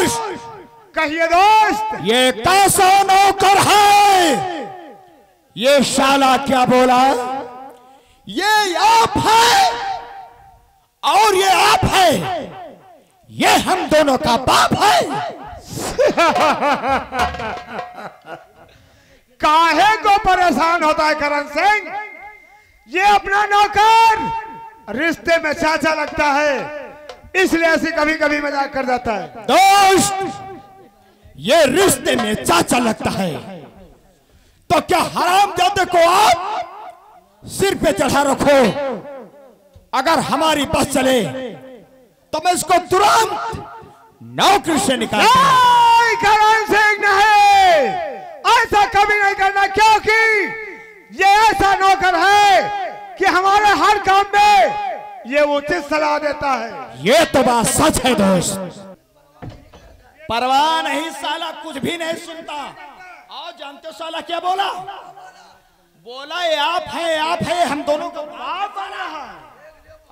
दोस्त, कहिए दोस्त, ये कैसा नौकर है? ये शाला क्या बोला? ये आप है और ये आप है, ये हम दोनों का बाप है। काहे को परेशान होता है करण सिंह? ये अपना नौकर रिश्ते में चाचा लगता है, इसलिए ऐसे कभी कभी मजाक कर जाता है। दोस्त, ये रिश्ते में चाचा लगता है तो क्या हरामजादे को आप सिर पे चढ़ा रखो। अगर हमारी बस चले तो मैं इसको तुरंत नौकरी से निकाल नहीं करण सिंह, नहीं, ऐसा कभी नहीं करना, क्योंकि ये ऐसा नौकर है कि हमारे हर काम में ये उचित सलाह देता है। ये तो बात सच है दोस्त। परवाह नहीं, साला कुछ भी नहीं सुनता। आओ, जानते हो साला क्या बोला? बोला ये आप है, हम दोनों का बाप बना है।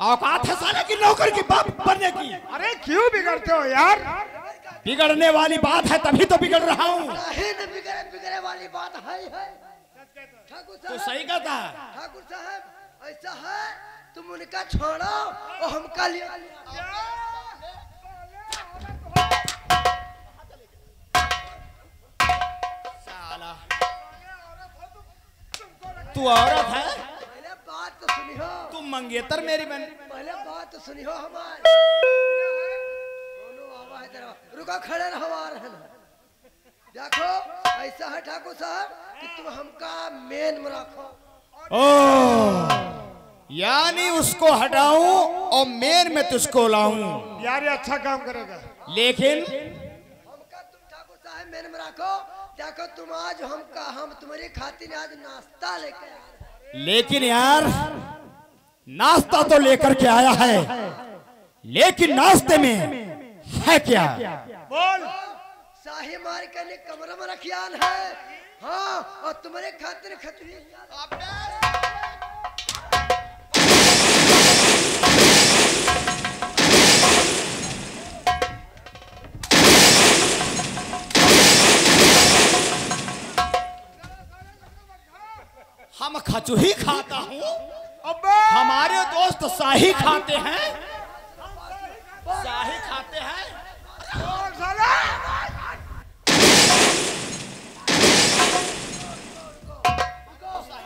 औकात है साले की नौकर की बाप बनने की। अरे क्यों बिगड़ते हो यार? बिगड़ने वाली बात है तभी तो बिगड़ रहा हूँ। बिगड़े वाली बात है। तो सही कहता है ठाकुर साहब, ऐसा है तुम उनका छोड़ो और हमका लिया। तू औरत है, पहले बात तो सुनी हो। तू मंगेतर मेरी बहन। पहले बात तो सुनी हो हमारी। रुका, खड़े रहो, आ रहे ना। देखो ऐसा है ठाकुर साहब कि तुम हमका मेन में रखो। ओ, यानी उसको हटाऊं और मेन में तुझको लाऊं। यार ये अच्छा काम करेगा। लेकिन हमका तुम ठाकुर साहब मेन में रखो। देखो तुम आज हम तुम्हारी खातिर आज नाश्ता लेके आए। लेकिन यार, नाश्ता तो लेकर के आया है, लेकिन नाश्ते में है क्या? बोल। शाही मार के कमरे में रखियान है। हाँ, और तुम्हारे खातिर खतरी। हम खचूही खाता हूँ, अब्बा हमारे दोस्त शाही खाते हैं, शाही खाते हैं।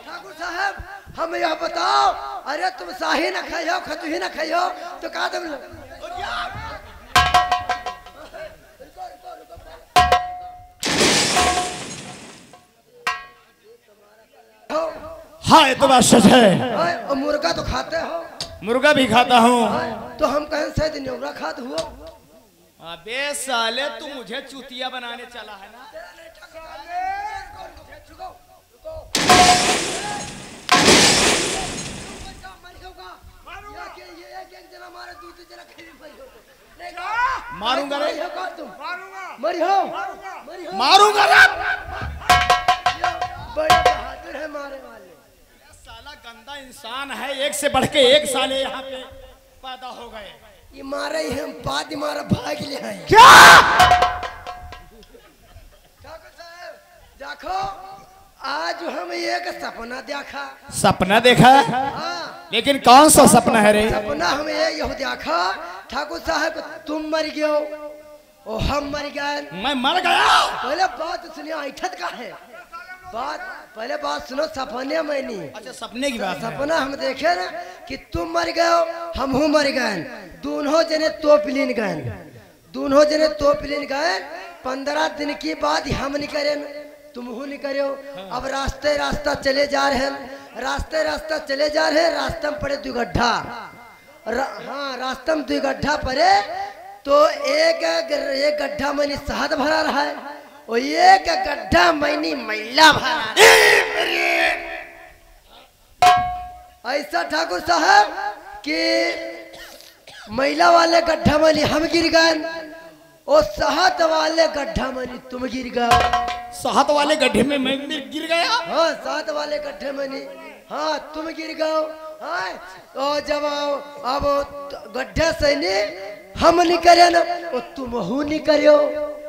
ठाकुर साहब, हम यह बताओ, अरे तुम शाही न खाइयो, खचूही न खाइयो तो का तुम? हाँ, ये तो बात सच है। और मुर्गा तो खाते हो? मुर्गा भी खाता हूँ। तो हम कहें शायद न्योरा खाते हुआ। अबे साले, तू मुझे चूतिया बनाने चला है ना? मारूंगा रे, मारूंगा रे। बड़े बहादुर है मारे वाले। साला गंदा इंसान है, एक से बढ़ के एक साले यहाँ पे पैदा हो गए। ये मारे ही हम बाद मारा भाग ले आए। क्या? ठाकुर साहब देखो, आज हम एक सपना देखा। सपना देखा? हाँ, लेकिन कौन सा सपना है रे? सपना हम यह देखा ठाकुर साहब, तुम मर गए और हम मर गए। मैं मर गया? पहले बात सुनिए, ऐठत का है बात। पहले बात सुनो, सपने में नहीं। अच्छा, सपने की बात है। सपना हम देखे ना कि तुम मर गए, हम हूँ मर गए, दोनों जने तोप लीन गए, दोनों जने तोप लीन गए। 15 दिन के बाद हम निकले, तुम हूँ निकले। अब रास्ते रास्ता चले जा रहे हैं, रास्ते रास्ता चले जा रहे हैं। रास्ते में पड़े 2 गड्ढा। हाँ, रास्ते में 2 गड्ढा पड़े तो एक गड्ढा में शहद भरा रहा है और एक गड्ढा मैंने मैला भरा। ऐसा ठाकुर साहब कि मैला वाले गड्ढा में हम गिर गए और शहद वाले गड्ढा में तुम गिर गए। शहद वाले गड्ढे में मैं गिर गया? हाँ, शहद वाले गड्ढे में नहीं, हाँ तुम गिर गए। हाँ, और जब अब गड्ढे से नहीं हम निकले ना वो तुमहू नहीं करियो,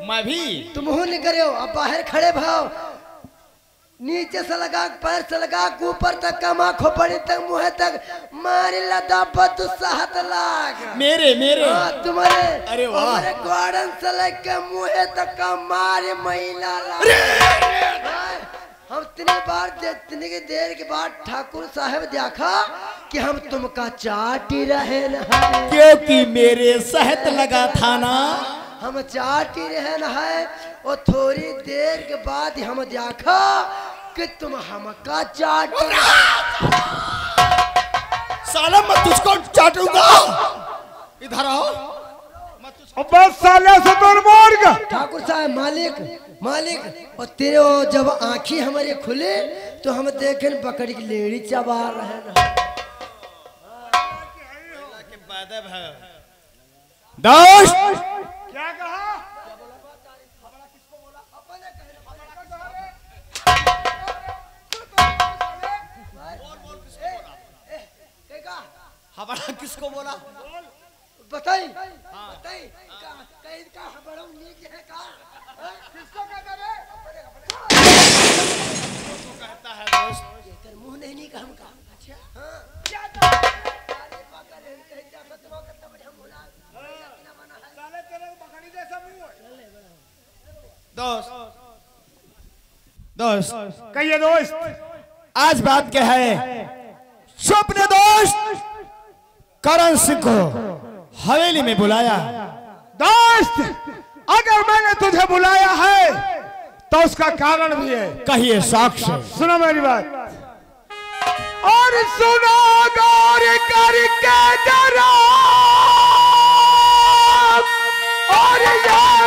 मैं भी तुमहू नहीं करियो। अब बाहर खड़े भाव, नीचे से लगा, पैर से लगा, ऊपर तक कमा, खोपड़ी तक, मुंह तक, मारी लदा बद साहत लाग। मेरे तुम्हारे, अरे वाह, हमारे गार्डन से लेके मुंह तक का मारे महिला लाग। हम इतनी देर के बाद ठाकुर साहब देखा कि हम तुमका चाटी रहे न, क्योंकि मेरे शहद लगा था ना, हम चाटी रहे न है। और थोड़ी देर के बाद हम देखा कि तुम हमका चाट। साला मैं तुझको चाटूंगा, इधर आओ। बस साले से तो मोड़ गया। ठाकुर साहब मालिक और तेरे जब आंखें हमारे खुले तो हम देखे बकरी की लेड़ी चबा रहे ना। दोस्त क्या कहा? हमारा किसको बोला? बताई का हमारा नीक है का? किसको कहता रे? कहता है दोस्त, एकर मुंह नहीं का हम का। अच्छा हां क्या अरे पकड़ कहीं जा बतवा करता बड़े हम बोला ना बना है साले तेरे बकरी जैसा मुंह है। दोस्त कहिए दोस्त, आज बात क्या है? स्वप्न दोस्त करण सिंह को हवेली में बुलाया। दोस्त अगर मैंने तुझे बुलाया है तो उसका कारण भी है। कहिए साक्ष्य। सुनो मेरी बात, और सुनो गौर करके जरा, और ये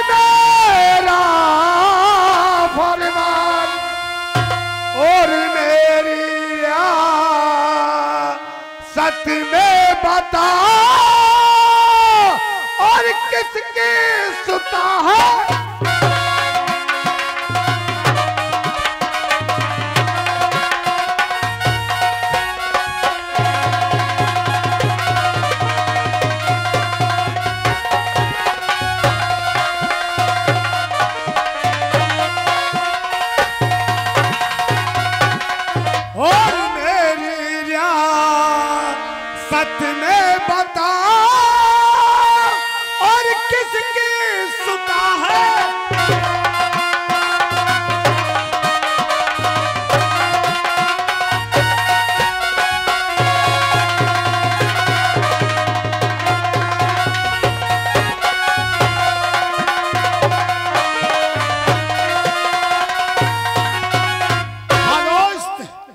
मेरा फरमान, और मेरी सत में बता, और किसके सुता है? और मेरी सत में बता, और किसकी सुता है?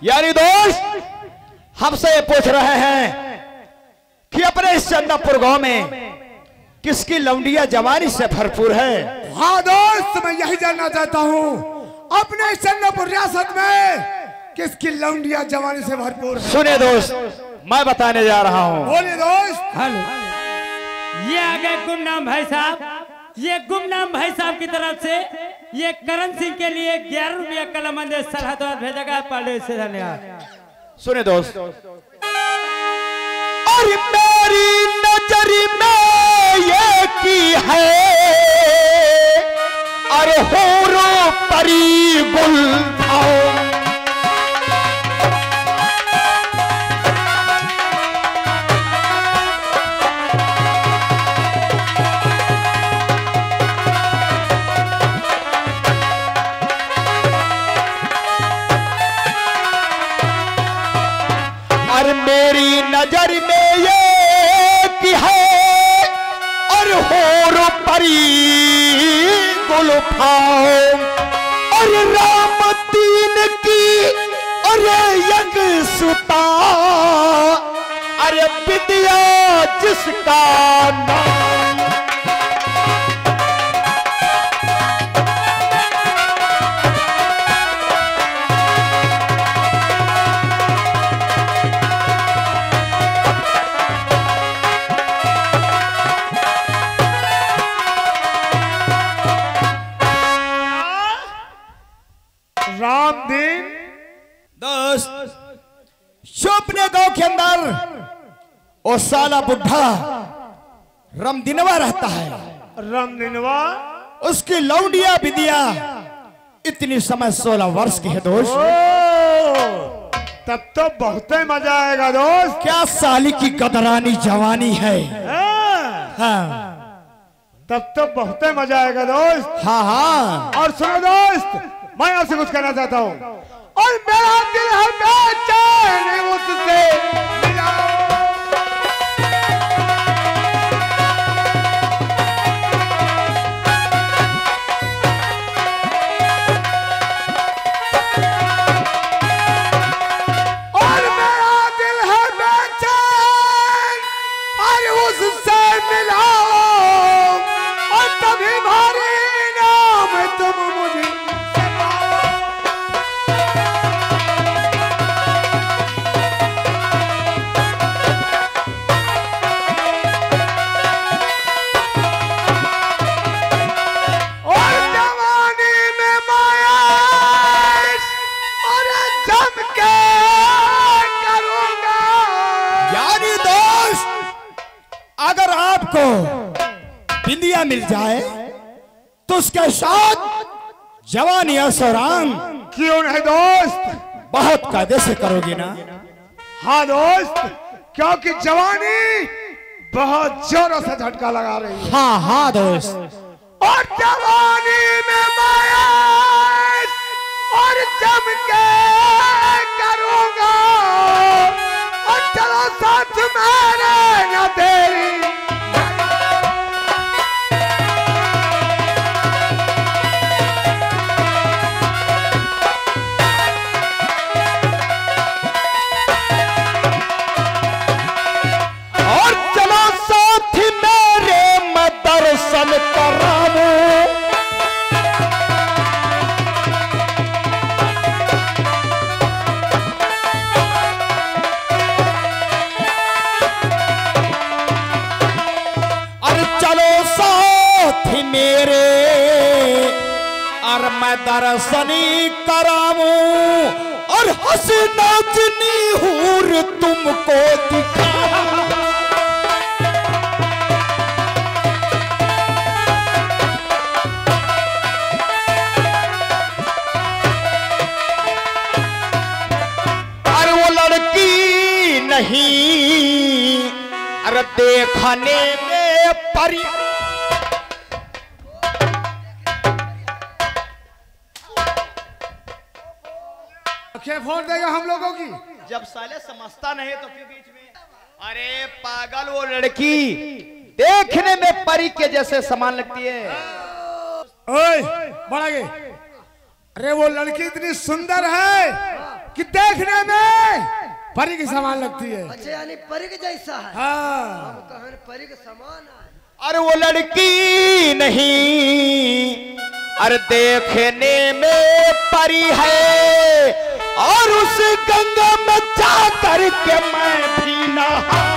यानी दोस्त हमसे ये पूछ रहे हैं कि अपने इस चंदापुर गांव में किसकी लौंडिया जवानी से भरपूर है? हाँ दोस्त, मैं यही जानना चाहता हूँ अपने चंदापुर रियासत में किसकी लौंडिया जवानी से भरपूर है। सुने दोस्त, मैं बताने जा रहा हूँ। बोलिए दोस्त। हेलो, ये आ गए गुमनाम भाई साहब। ये गुमनाम भाई साहब की तरफ से ये करण सिंह के लिए 11 रुपया कलमंद सरहद भेजा गया पाले से। धन्यवाद। सुने दोस्त, और मेरी नजर में ये की है, अरे होरो परी गुल मेरी नजर में ये की है, और होरो परी गुलफाम, और राम दीन की अरे यग सुता, अरे विद्या जिसका नाम। रामदीन दोस्त, स्वप्न गांव के अंदर वो साला बुढ़ा रमदिनवा रहता है। रामनिनवा उसकी लौंडिया बिंदिया इतनी समय 16 वर्ष की है दोस्त। तब तो बहुत ही मजा आएगा दोस्त। क्या साली की गदरानी जवानी है। हाँ तब तो बहुत ही मजा आएगा दोस्त। हाँ हाँ। और सुनो दोस्त, मैं आपसे कुछ कहना चाहता हूँ। और मेरा दिल है बेचैन उससे मिला। और मेरा दिल है बेचैन और उससे मिला। और तभी भारी नाम तुम मुझे को बिंदिया मिल जाए तो उसके साथ जवानी असराम क्यों नहीं दोस्त? बहुत कायदे से करोगे ना? हाँ दोस्त, क्योंकि जवानी बहुत जोरों से झटका लगा रही है। हाँ हाँ दोस्त। और जवानी में माया और जम के करूंगा। और चलो साथ मेरे न तेरी। और चलो साथ मेरे दर्शन कराऊं। अरे चलो साथ मेरे और मैं दर्शनी कराऊं और हंसना चनी हूर तुमको दिखाऊं। नहीं अरे देखने में परी क्या फोन देगा हम लोगों की? जब साले समझता नहीं तो फिर बीच में अरे पागल वो लड़की देखने में परी के जैसे समान लगती है। ओए बड़ा गे, अरे वो लड़की इतनी सुंदर है कि देखने में परी के समान लगती है। अच्छा यानी परी के जैसा है। हाँ हम कहन परी के समान है। अरे वो लड़की नहीं अरे देखने में परी है और उस गंगा में जा करके मैं भी नहाऊं।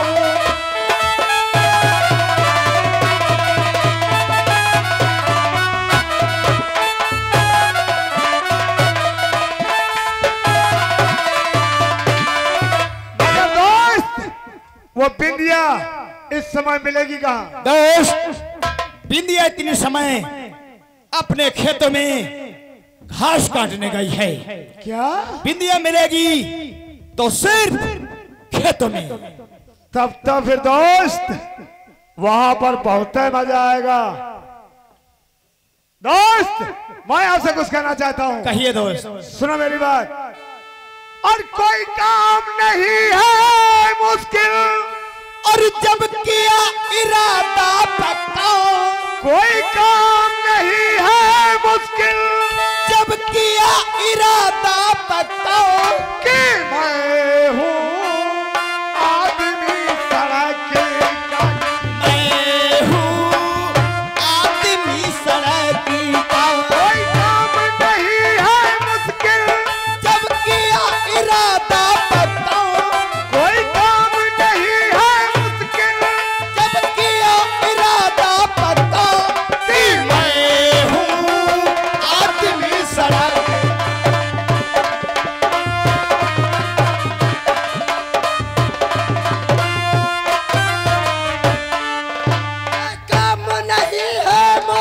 वो बिंदिया इस समय मिलेगी कहाँ? दोस्त बिंदिया इतनी समय अपने खेतों में घास काटने गई है। क्या बिंदिया मिलेगी तो सिर्फ खेतों में। तब तो फिर दोस्त वहां पर बहुत ही मजा आएगा। दोस्त मैं आपसे कुछ कहना चाहता हूँ। कहिए दोस्त। सुनो मेरी बात। और कोई काम नहीं है मुश्किल और जब किया इरादा पक्का। कोई काम नहीं है मुश्किल जब किया इरादा पक्का कि मैं हूँ आदमी सड़क का। मैं हूँ आदमी सड़क का। कोई काम नहीं है मुश्किल जब किया इरादा पक्का। कोई काम नहीं है मुश्किल जब किया इरादा पक्का कि मैं हूँ आदमी सड़क।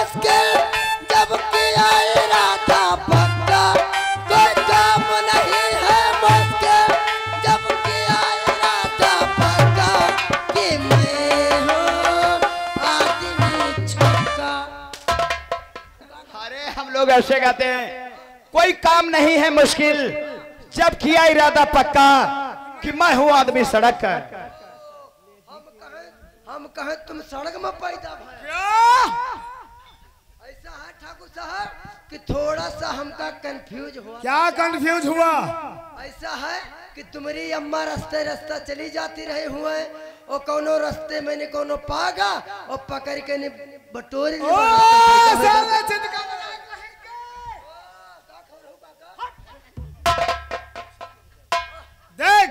मुश्किल जब किया इरादा पक्का कोई काम नहीं है मुश्किल जब किया इरादा पक्का कि मैं हूँ आदमी छक्का। अरे हम लोग ऐसे कहते हैं कोई काम नहीं है मुश्किल जब किया इरादा पक्का कि मैं हूँ आदमी सड़क का। हम कहें तुम सड़क में पैदा भये। ऐसा है ठाकुर साहब कि थोड़ा सा हमका कंफ्यूज हुआ। क्या कंफ्यूज हुआ? ऐसा है कि तुम्हारी अम्मा रास्ते रास्ता चली जाती रहे हुए और कोनो रास्ते मैंने कोनो पागा और पकड़ के ने बटोरी देख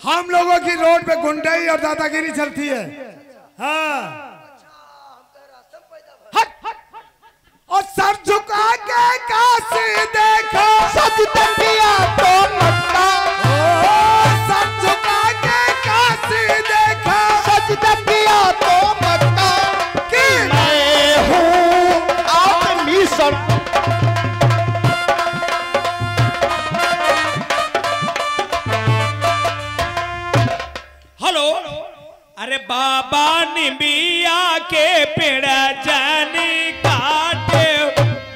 हम लोगों की रोड पे गुंडाई और दादागिरी चलती है। हाँ और सर झुका के काशी देखो सच तकिया तो मक्का। सर झुका के काशी देखो सच तकिया तो मक्का कि मैं हूँ आदमी सड़क। हेलो, अरे बाबा निबिया के पेड़ जानी काटे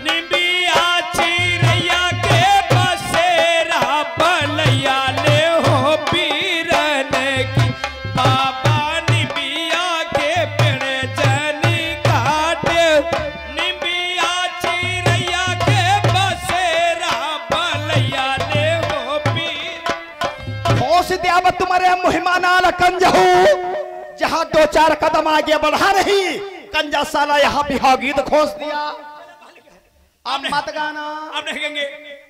निबिया चिरैया के बसेरा बलैया ले हो पीरन की। बाबा निबिया के पेड़ जानी काटे निबिया चिरैया के बसेरा बलैया ले हो पीर। होश दिया तुम्हारे मुहिमाना कंजहू जहाँ दो चार कदम आगे बढ़ा रही कंजा साला यहाँ भी गीत खोस दिया। अब मत गाना अब नहीं कहेंगे।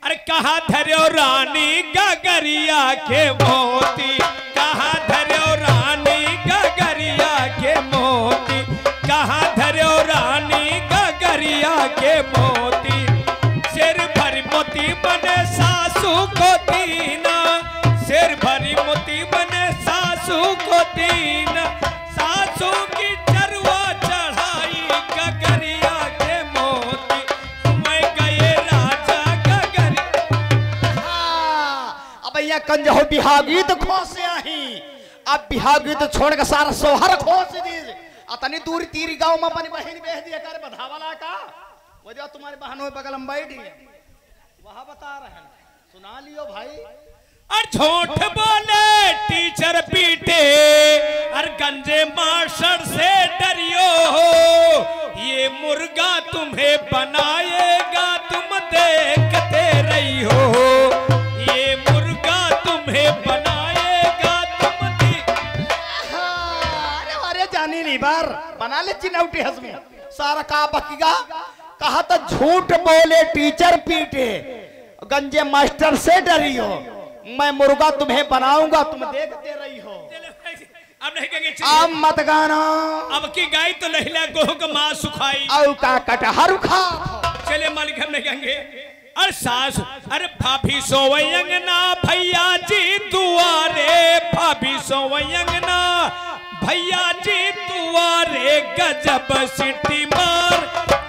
अरे कहाँ धर्यो रानी गगरिया के मोती, कहाँ धर्यो रानी गगरिया के मोती, कहाँ धर्यो रानी गगरिया के मोती। सिर भरी मोती बने सासू को दीना, सिर भरी मोती बने सासू को दीना। सासू की चरवा चढ़ाई गगरिया के मोती, मैं गए राजा गगरी। अब यहाँ कंजहू बिहा गीत खोस आही। अब बिहा गीत छोड़ के सारा सोहर खोस दी। अतनी दूर तीर गांव में अपनी बहन भेज दिया कर बधावाला का वजह तुम्हारे बहनों में बगल में बैठी वहां बता रहे हैं सुना लियो भाई। और झूठ बोले टीचर पीटे और गंजे मास्टर से डरियो हो। ये मुर्गा तुम्हें बनाएगा तुम देखते रही हो। ये मुर्गा तुम्हें बनाएगा तुम अरे जानी नहीं बार बना ले चिनौटी हसमी सारा का बकीगा। कहा तो झूठ बोले टीचर पीटे गंजे मास्टर से डरियो। मैं मुर्गा तुम्हें बनाऊंगा तुम देखते रही हो। अब नहीं कहेंगे अब मत गाना। अब की गाय तो लहिला गोह का मां सुखाई औ का कटहर खा। चले मालिक हम नहीं कहेंगे। अरे सास अरे भाभी सोवयंगना भैया जी दुआरे, भाभी सोवयंगना भैया जी दुआरे। गजब सिटी मार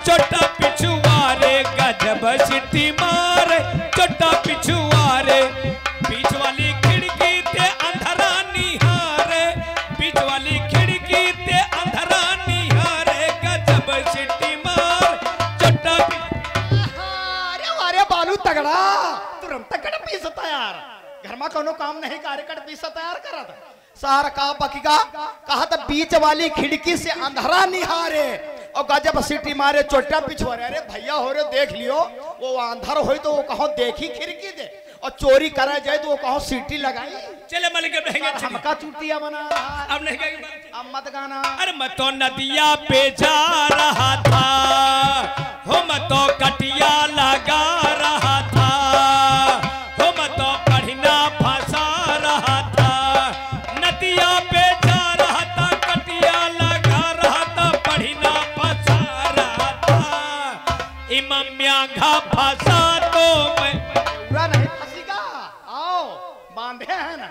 छोटा पिछुआरे, गजब सिटी मार छोटा पिछुआरे। बीच वाली खिड़की ते अंधरा निहारे, बीच वाली खिड़की ते अंधरा निहारे। गजब सिटी मार छोटा। अरे बालू तगड़ा तुरंत कट पीस तैयार। घर में कोनो काम नहीं कार्य कट पीस तैयार करा था सारा का बकीगा। कहा था बीच वाली खिड़की से अंधरा निहारे और गजब सीटी मारे चोटा पिछवारे। अरे भैया हो रे देख लियो वो अंधर हो तो वो कहो देखी खिड़की दे और चोरी करा जाए तो वो कहो सीटी लगाई। चले मालिक हमका चुटिया बना अब नहीं कहेंगे। अब मत गाना। अरे मैं तो नदिया पे जा रहा था हो, मैं तो कटिया लगा रहा था हो, मैं तो पढ़ना फंसा रहा था। नदिया पे जा रहा था कटिया लगा रहा था पढ़ना फंसा रहा था। इमामिया घा फंसा तो मैं पूरा नहीं फंसीगा। आओ बांधे हैं ना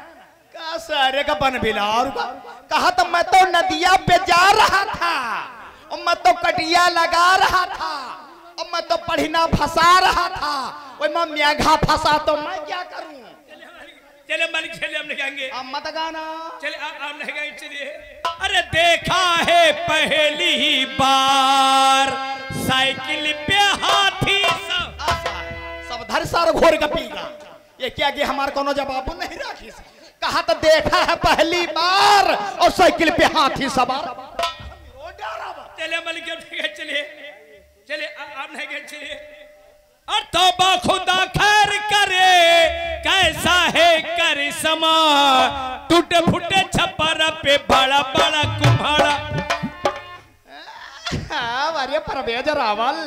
सारे का बन बिलार का। कहा तो मैं तो नदिया पे जा रहा था और मैं तो कटिया लगा रहा था और मैं तो पढ़ना फंसा रहा था, वही मैं मेघा फंसा तो मैं क्या करूं? चले मालिक चले, हम लगाएंगे। अब मत गाना, चले आप लगाएंगे, चलिए। अरे देखा है पहली बार साइकिल पे हाथी सब धर सार घोर का पीगा, ये क्या कि हमारे कोनो जवाब नहीं राखी। कहा तो देखा है पहली बार और साइकिल पे हाथी सवार। चले मालिक चलिए, चले आप लगाएंगे, चलिए। और तौबा खुदा खैर करे, कैसा है करिश्मा, टूटे फूटे छप्पर पे बड़ा बड़ा कुम्हाड़ा। अरे परवेज रावल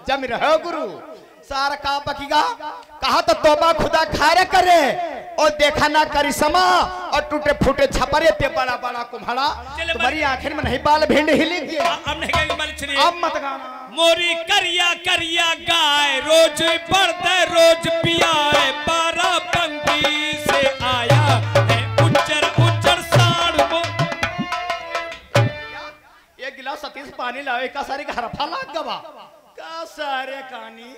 जम रहो गुरु सारा का बकीगा। कहा तो तौबा खुदा खैर करे और देखा ना करिश्मा और टूटे फूटे छपरे पे बड़ा बड़ा कुम्हाड़ा। तुम्हारी आखिर में नहीं बाल भिंड हिली गया। अब नहीं गाएंगे मालिक, चलिए। अब मत गाना। मोरी करिया करिया गाय रोज बढ़ते रोज पियाए, 12 पंक्ति से आया है उच्चर उच्चर साड़। ये गिलास सतीश पानी लावे का सारी घर फला गवा का सारे कहानी।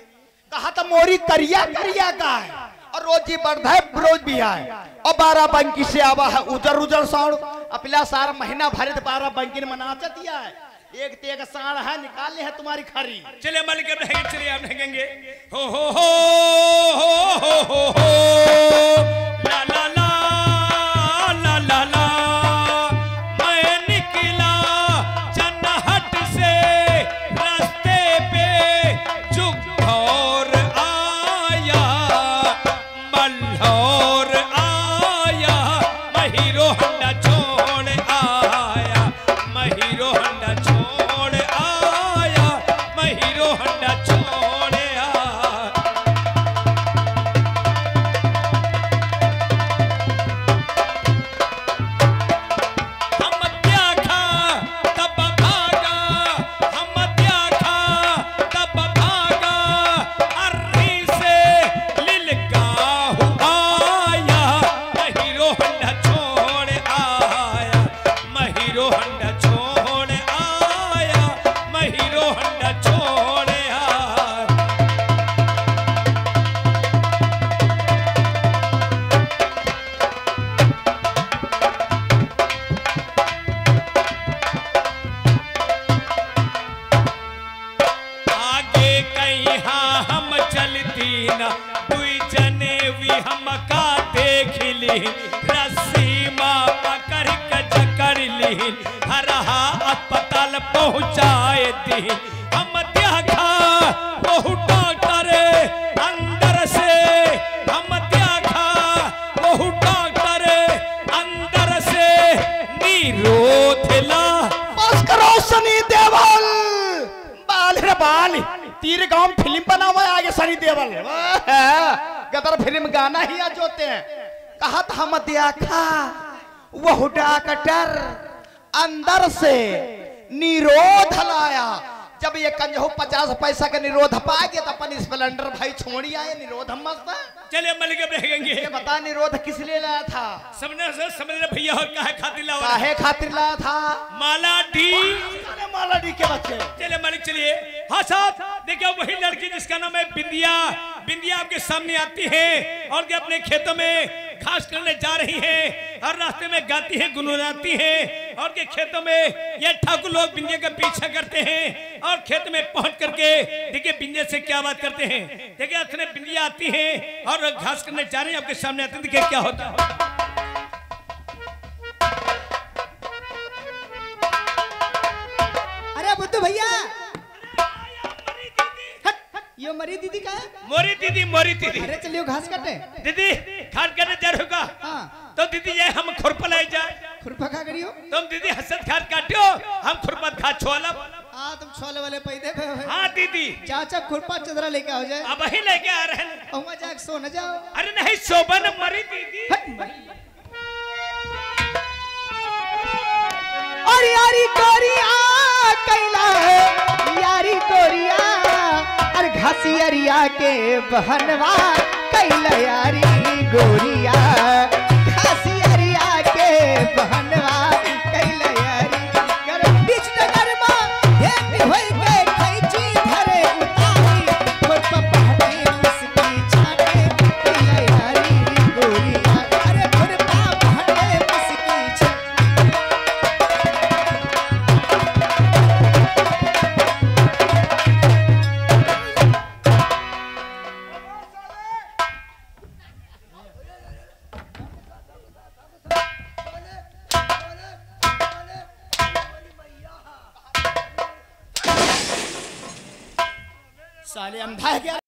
कहा तो मोरी करिया करिया गाय और रोजी बढ़े रोज भी आए और 12 बंकी से आवा है उजर उजर साड़। अपिला सारा महीना भरे 12 बंकी मना चतिया है, एक तेग साड़ है निकाले है तुम्हारी खरी। चलिए मालिक अब रहेंगे, चलिए आप रहेंगे। हो हो हो ला ला ला ला ला ला, मैं निकला चन्नहट से रास्ते पे जुगौर आया, मल्हौर आया, महिरो हंडा छोड़ आया, महिरो हंडा छोड़ आया, महिरो हंडा छोड़ आया। हम क्या खा तब भागा, हम क्या खा तब भागा, अर्री से लिलका आया, महिरो हंडा छोड़ आया, महिरो हंडा छोड़ आया, महिरो हंडा छोड़ आया। आगे कहीं हम चलती न दुई जने भी हम का देख ली, रस्सी माँ पकड़ के जकड़ ली, हरहा अस्पताल पहुँचाए दी। हम देखा बहु डॉक्टर अंदर से, हम देखा बहु डॉक्टर अंदर से, निरोध ला। बस करो सनी देवल बाल रे बाल, तीर गांव फिल्म बना हुआ है आगे सनी देवल गदर फिल्म गाना ही आज होते हैं। कहा था हम देखा वह डॉक्टर अंदर से निरोध लाया। जब ये कंजहू 50 पैसा का निरोध पाएंगे तो अपन स्प्लेंडर भाई छोड़ी आए निरोध हम मस्त। चलिए मलिक रहेंगे। ये बता निरोध किस लिए लाया था? समझ रहे भैया, और काहे खातिर लाया? काहे खातिर लाया था? माला डी, माला डी के बच्चे। चलिए मालिक चलिए। हाँ साहब देखिए वही लड़की जिसका नाम है बिंदिया, बिंदिया आपके सामने आती है और के अपने खेतों में घास करने जा रही है और रास्ते में गाती है, गुनगुनाती है और के खेतों में ये ठाकुर लोग बिंदिया का पीछा करते हैं और खेत में पहुंच करके देखिए बिंदिया से क्या बात करते हैं। देखिए अथने बिंदिया आती है और घास करने जा रही है, आपके सामने आते हैं, देखिए क्या होता है। अरे बुद्धू भैया, ये मरी दीदी का है? मोरी दीदी, मोरी दीदी। अरे चलियो घास काटे। दीदी खाट करने जा रहे हो? हाँ। तो दीदी ये हम खुरपा लाई जाए। खुरपा खा करियो? तुम दीदी हसत खाट काटियो, हम खुरपा खाट छोला। हाँ तुम छोले वाले पैदे पे हो। हाँ दीदी। चाचा खुरपा चदरा लेके आओ जाए। अब ही लेके आ रहे हैं। औमा जाके सो न जाओ। अरे नहीं शोभन मरी दीदी। और यारी कोरिया कैला है, यारी कोरिया और घासियरिया के बहनवा कैला यारी गोरिया, घासियरिया के बहनवा कैला यारी। बीच नगर में समझाया गया